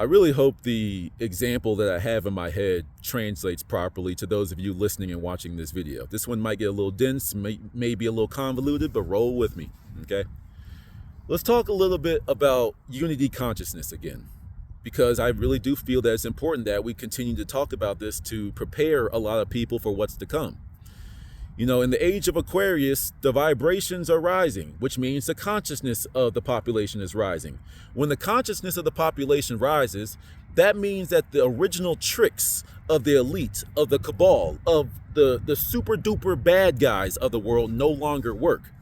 I really hope the example that I have in my head translates properly to those of you listening and watching this video. This one might get a little dense, may be a little convoluted, but roll with me, okay? Let's talk a little bit about unity consciousness again, because I really do feel that it's important that we continue to talk about this to prepare a lot of people for what's to come. You know, in the age of Aquarius, the vibrations are rising, which means the consciousness of the population is rising. When the consciousness of the population rises, that means that the original tricks of the elite, of the cabal, of the super duper bad guys of the world no longer work.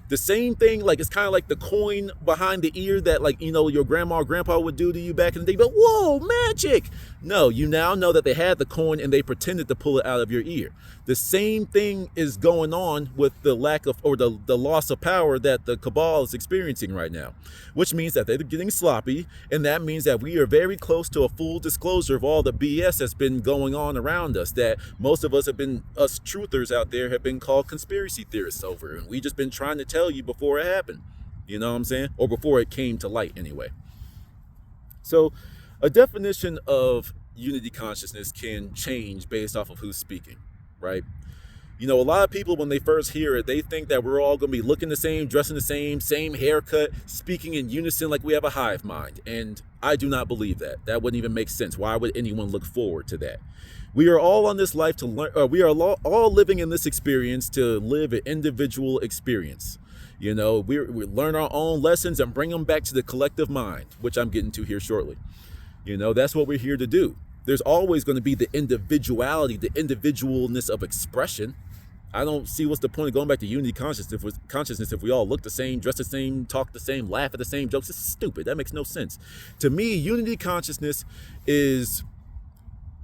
The same thing, like it's kind of like the coin behind the ear that, like, you know, your grandma or grandpa would do to you back in the day. But whoa, magic! No, you now know that they had the coin and they pretended to pull it out of your ear. The same thing is going on with the lack of, or the loss of power that the cabal is experiencing right now, which means that they're getting sloppy, and that means that we are very close to a full disclosure of all the BS that's been going on around us, that most of us have been, us truthers out there have been called conspiracy theorists over, and we just been trying to tell you before it happened, you know what I'm saying? Or before it came to light anyway. So a definition of unity consciousness can change based off of who's speaking, right? You know, a lot of people, when they first hear it, they think that we're all going to be looking the same, dressing the same haircut, speaking in unison like we have a hive mind. And I do not believe that. That wouldn't even make sense. Why would anyone look forward to that? We are all on this life to learn. We are all living in this experience to live an individual experience. You know, we learn our own lessons and bring them back to the collective mind, which I'm getting to here shortly. You know, that's what we're here to do. There's always going to be the individuality, the individualness of expression. I don't see what's the point of going back to unity consciousness if we all look the same, dress the same, talk the same, laugh at the same jokes. It's stupid. That makes no sense. To me, unity consciousness is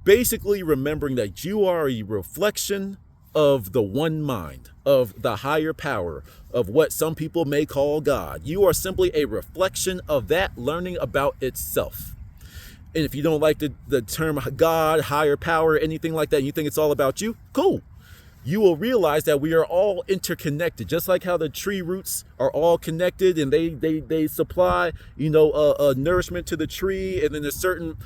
basically remembering that you are a reflection of the one mind, of the higher power, of what some people may call God. You are simply a reflection of that learning about itself. And if you don't like the term God, higher power, anything like that, and you think it's all about you, cool. You will realize that we are all interconnected, just like how the tree roots are all connected and they supply, you know, nourishment to the tree. And then there's certain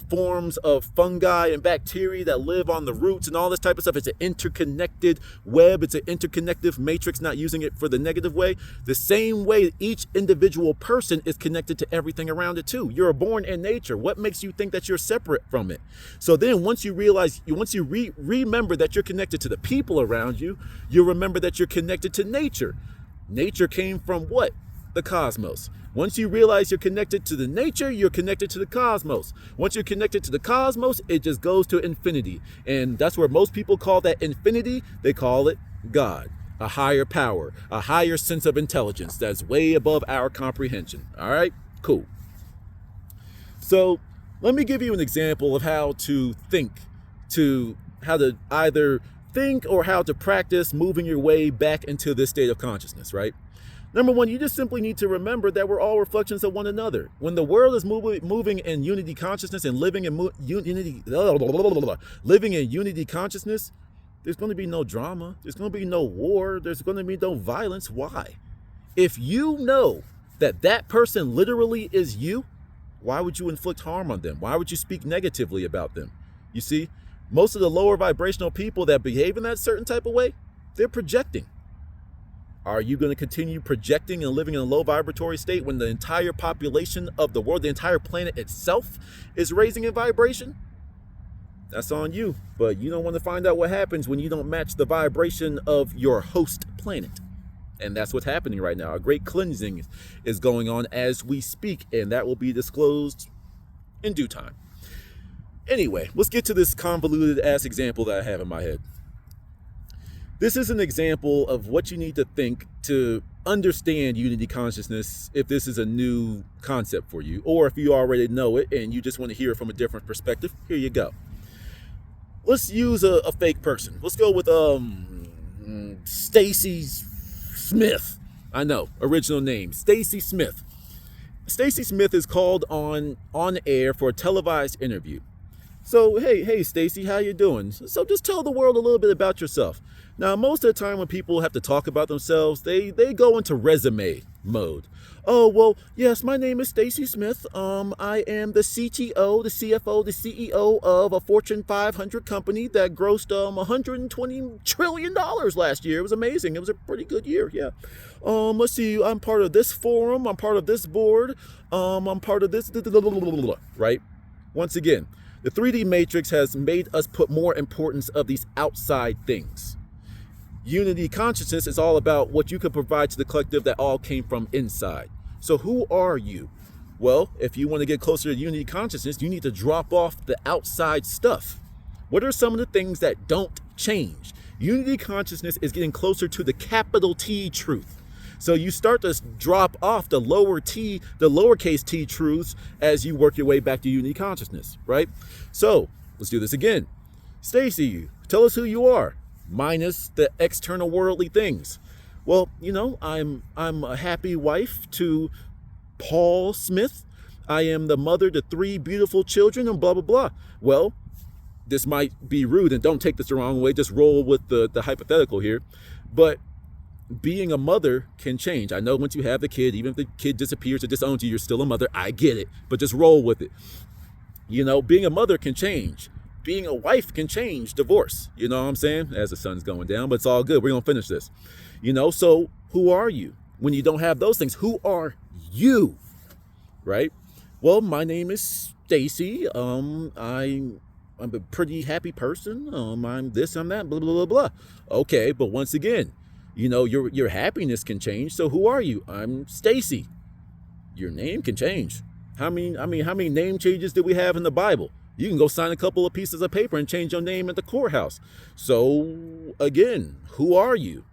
forms of fungi and bacteria that live on the roots and all this type of stuff. It's an interconnected web. It's an interconnective matrix, not using it for the negative way. The same way each individual person is connected to everything around it too. You're born in nature. What makes you think that you're separate from it? So then once you realize, once you remember that you're connected to the people around you, you'll remember that you're connected to nature. Nature came from what? The cosmos. Once you realize you're connected to the nature, you're connected to the cosmos. Once you're connected to the cosmos, it just goes to infinity. And that's where most people call that infinity. They call it God, a higher power, a higher sense of intelligence that's way above our comprehension. All right, cool. So let me give you an example of how to think, how to either think or how to practice moving your way back into this state of consciousness, right? Number one, you just simply need to remember that we're all reflections of one another. When the world is moving in unity consciousness and living in unity consciousness, there's going to be no drama. There's going to be no war. There's going to be no violence. Why? If you know that that person literally is you, why would you inflict harm on them? Why would you speak negatively about them? You see, most of the lower vibrational people that behave in that certain type of way, they're projecting. Are you going to continue projecting and living in a low vibratory state when the entire population of the world, the entire planet itself is raising in vibration? That's on you. But you don't want to find out what happens when you don't match the vibration of your host planet. And that's what's happening right now. A great cleansing is going on as we speak, and that will be disclosed in due time. Anyway, let's get to this convoluted ass example that I have in my head. This is an example of what you need to think to understand unity consciousness if this is a new concept for you, or if you already know it and you just want to hear it from a different perspective. Here you go. Let's use a fake person. Let's go with Stacy Smith. I know, original name, Stacy Smith. Stacy Smith is called on air for a televised interview. So, hey, Stacy, how you doing? So just tell the world a little bit about yourself. Now, most of the time when people have to talk about themselves, they go into resume mode. Oh, well, yes, my name is Stacy Smith. I am the CTO, the CFO, the CEO of a Fortune 500 company that grossed $120 trillion last year. It was amazing. It was a pretty good year, yeah. Let's see, I'm part of this forum. I'm part of this board. I'm part of this, right? Once again, the 3D matrix has made us put more importance of these outside things. Unity consciousness is all about what you can provide to the collective that all came from inside. So who are you? Well, if you want to get closer to unity consciousness, you need to drop off the outside stuff. What are some of the things that don't change? Unity consciousness is getting closer to the capital T truth. So you start to drop off the lowercase t truths as you work your way back to unity consciousness, right? So let's do this again. Stacy, tell us who you are, minus the external worldly things. Well, you know, I'm a happy wife to Paul Smith. I am the mother to 3 beautiful children and blah, blah, blah. Well, this might be rude and don't take this the wrong way. Just roll with the hypothetical here. But being a mother can change. I know once you have the kid, even if the kid disappears or disowns you, you're still a mother. I get it, but just roll with it. You know, being a mother can change. Being a wife can change. Divorce, you know what I'm saying? As the sun's going down, but it's all good. We're going to finish this. You know, so who are you? When you don't have those things, who are you? Right? Well, my name is Stacy. I'm a pretty happy person. I'm this, I'm that, blah, blah, blah, blah. Okay, but once again, you know, your happiness can change. So who are you? I'm Stacy. Your name can change. How many name changes do we have in the Bible? You can go sign a couple of pieces of paper and change your name at the courthouse. So again, who are you?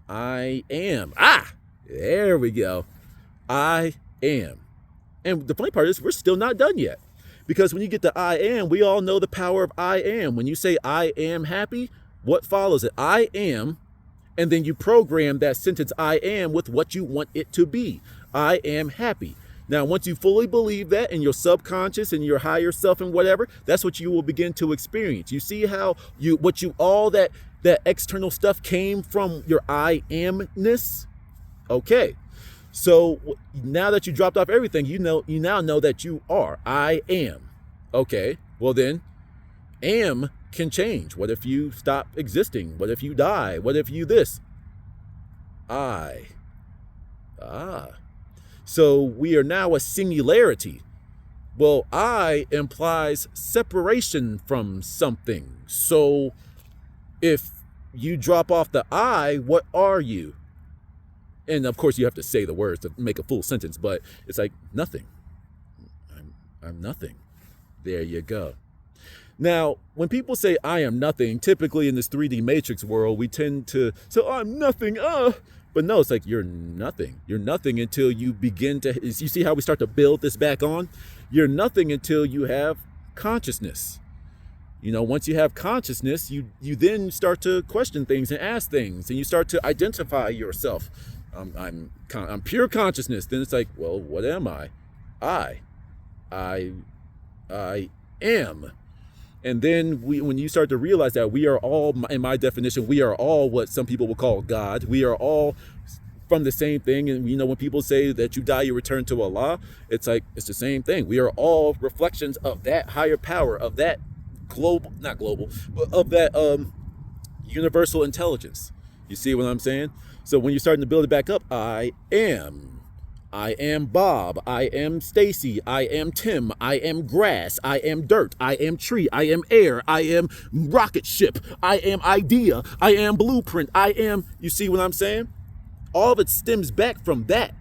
I am. There we go. I am. And the funny part is we're still not done yet. Because when you get to I am, we all know the power of I am. When you say I am happy, what follows it? I am. And then you program that sentence I am with what you want it to be. I am happy. Now, once you fully believe that in your subconscious and your higher self and whatever, that's what you will begin to experience. You see how all that external stuff came from your I amness? Okay. So now that you dropped off everything, you now know that you are. I am. Okay. Well then, am can change. What if you stop existing? What if you die? What if you this? I. So we are now a singularity. Well, I implies separation from something. So if you drop off the I, what are you? And of course you have to say the words to make a full sentence, but it's like nothing. I'm nothing. There you go. Now, when people say I am nothing, typically in this 3D matrix world, we tend to say, oh, I'm nothing, But no, it's like you're nothing. You're nothing until you begin to, you see how we start to build this back on? You're nothing until you have consciousness. You know, once you have consciousness, you then start to question things and ask things, and you start to identify yourself. I'm pure consciousness. Then it's like, well, what am I? I am. And then when you start to realize that we are all, in my definition, we are all what some people will call God. We are all from the same thing. And, you know, when people say that you die, you return to Allah, it's like, it's the same thing. We are all reflections of that higher power, of that not global, but of that universal intelligence. You see what I'm saying? So when you're starting to build it back up, I am Bob, I am Stacy, I am Tim, I am grass, I am dirt, I am tree, I am air, I am rocket ship, I am idea, I am blueprint, I am, you see what I'm saying? All of it stems back from that.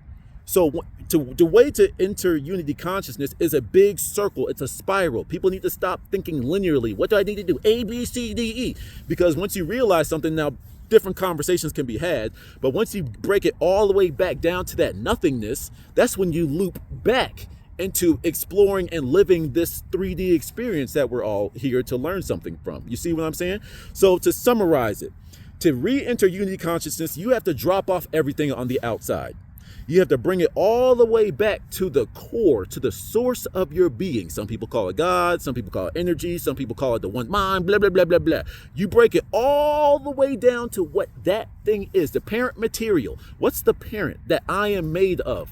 So the way to enter unity consciousness is a big circle. It's a spiral. People need to stop thinking linearly. What do I need to do? A, B, C, D, E. Because once you realize something, now different conversations can be had. But once you break it all the way back down to that nothingness, that's when you loop back into exploring and living this 3D experience that we're all here to learn something from. You see what I'm saying? So to summarize it, to re-enter unity consciousness, you have to drop off everything on the outside. You have to bring it all the way back to the core, to the source of your being. Some people call it God, some people call it energy, some people call it the one mind, blah, blah, blah, blah, blah. You break it all the way down to what that thing is, the parent material. What's the parent that I am made of,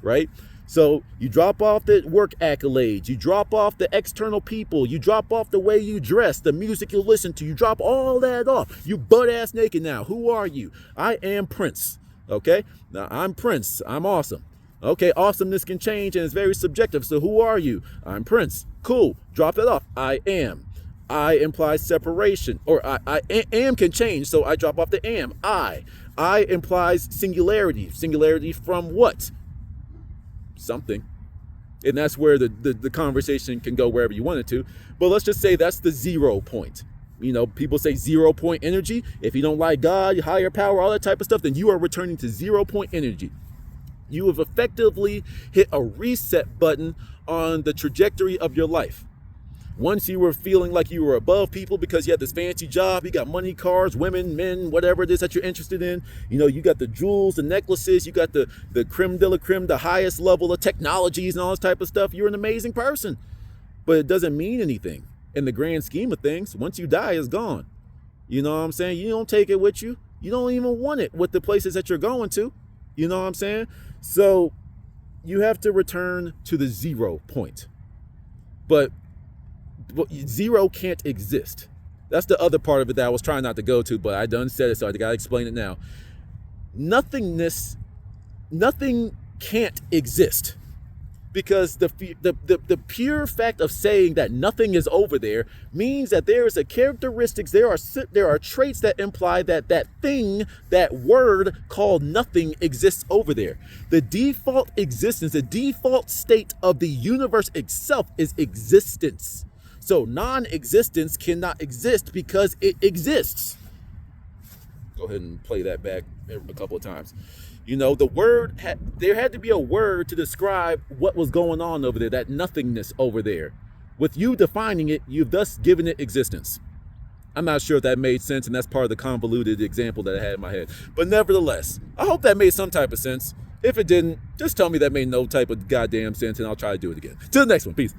right? So you drop off the work accolades, you drop off the external people, you drop off the way you dress, the music you listen to, you drop all that off. You butt ass naked now. Who are you? I am Prince. Okay, now I'm Prince. I'm awesome. Okay, awesomeness can change and it's very subjective. So who are you? I'm Prince. Cool. Drop that off. I am. I implies separation, or I am can change. So I drop off the am. I implies singularity. Singularity from what? Something. And that's where the conversation can go wherever you want it to. But let's just say that's the 0 point. You know, people say 0 point energy. If you don't like God, higher power, all that type of stuff, then you are returning to 0 point energy. You have effectively hit a reset button on the trajectory of your life. Once you were feeling like you were above people because you had this fancy job, you got money, cars, women, men, whatever it is that you're interested in. You know, you got the jewels, the necklaces, you got the creme de la creme, the highest level of technologies and all this type of stuff. You're an amazing person, but it doesn't mean anything in the grand scheme of things. Once you die, it's gone. You know what I'm saying? You don't take it with you. You don't even want it with the places that you're going to. You know what I'm saying? So you have to return to the 0 point. But 0 can't exist. That's the other part of it that I was trying not to go to, but I done said it, so I gotta explain it now. Nothing can't exist, because the pure fact of saying that nothing is over there means that there is a characteristics, there are traits that imply that that thing, that word called nothing, exists over there. The default existence, the default state of the universe itself is existence. So non-existence cannot exist because it exists. Go ahead and play that back a couple of times. You know, the word, there had to be a word to describe what was going on over there, that nothingness over there. With you defining it, you've thus given it existence. I'm not sure if that made sense, and that's part of the convoluted example that I had in my head. But nevertheless, I hope that made some type of sense. If it didn't, just tell me that made no type of goddamn sense, and I'll try to do it again. Till the next one. Peace.